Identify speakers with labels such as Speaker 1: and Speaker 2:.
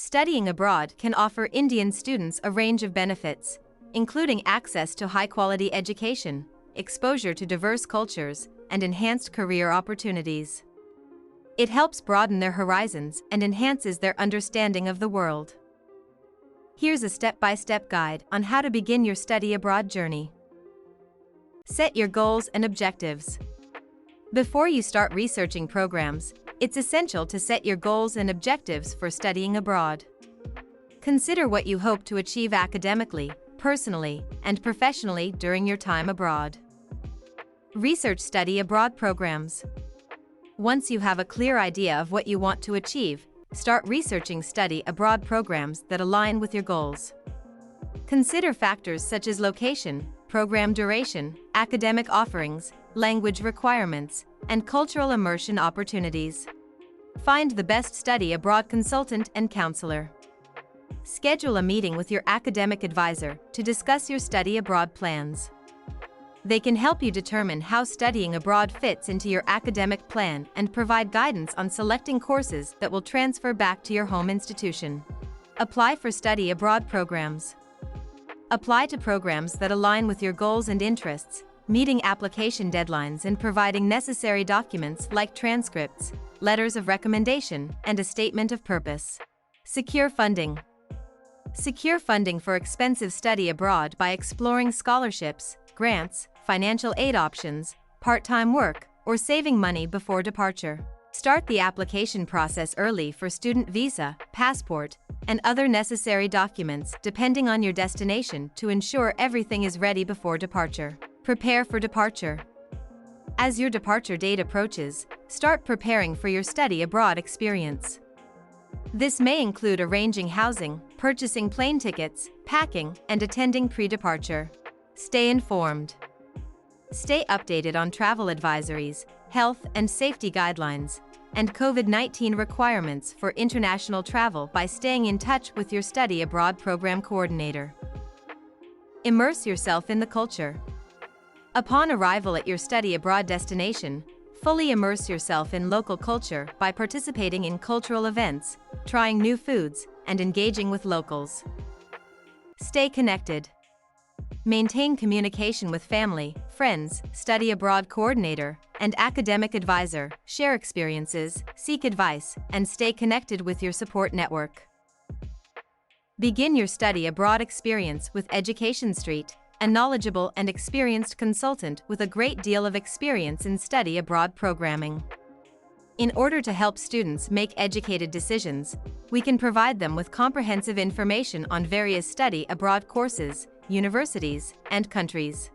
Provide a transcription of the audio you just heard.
Speaker 1: Studying abroad can offer Indian students a range of benefits, including access to high-quality education, exposure to diverse cultures, and enhanced career opportunities. It helps broaden their horizons and enhances their understanding of the world. Here's a step-by-step guide on how to begin your study abroad journey. Set your goals and objectives. Before you start researching programs, it's essential to set your goals and objectives for studying abroad. Consider what you hope to achieve academically, personally, and professionally during your time abroad. Research study abroad programs. Once you have a clear idea of what you want to achieve, start researching study abroad programs that align with your goals. Consider factors such as location, program duration, academic offerings, language requirements, and cultural immersion opportunities. Find the best study abroad consultant and counselor. Schedule a meeting with your academic advisor to discuss your study abroad plans. They can help you determine how studying abroad fits into your academic plan and provide guidance on selecting courses that will transfer back to your home institution. Apply for study abroad programs. Apply to programs that align with your goals and interests, meeting application deadlines and providing necessary documents like transcripts, letters of recommendation, and a statement of purpose. Secure funding. Secure funding for expensive study abroad by exploring scholarships, grants, financial aid options, part-time work, or saving money before departure. Start the application process early for student visa, passport, and other necessary documents depending on your destination to ensure everything is ready before departure. Prepare for departure. As your departure date approaches, start preparing for your study abroad experience. This may include arranging housing, purchasing plane tickets, packing, and attending pre-departure. Stay informed. Stay updated on travel advisories, health and safety guidelines, and COVID-19 requirements for international travel by staying in touch with your study abroad program coordinator. Immerse yourself in the culture. Upon arrival at your study abroad destination, fully immerse yourself in local culture by participating in cultural events, trying new foods, and engaging with locals. Stay connected. Maintain communication with family, friends, study abroad coordinator, and academic advisor, share experiences, seek advice, and stay connected with your support network. Begin your study abroad experience with Education Street, a knowledgeable and experienced consultant with a great deal of experience in study abroad programming. In order to help students make educated decisions, we can provide them with comprehensive information on various study abroad courses, universities, and countries.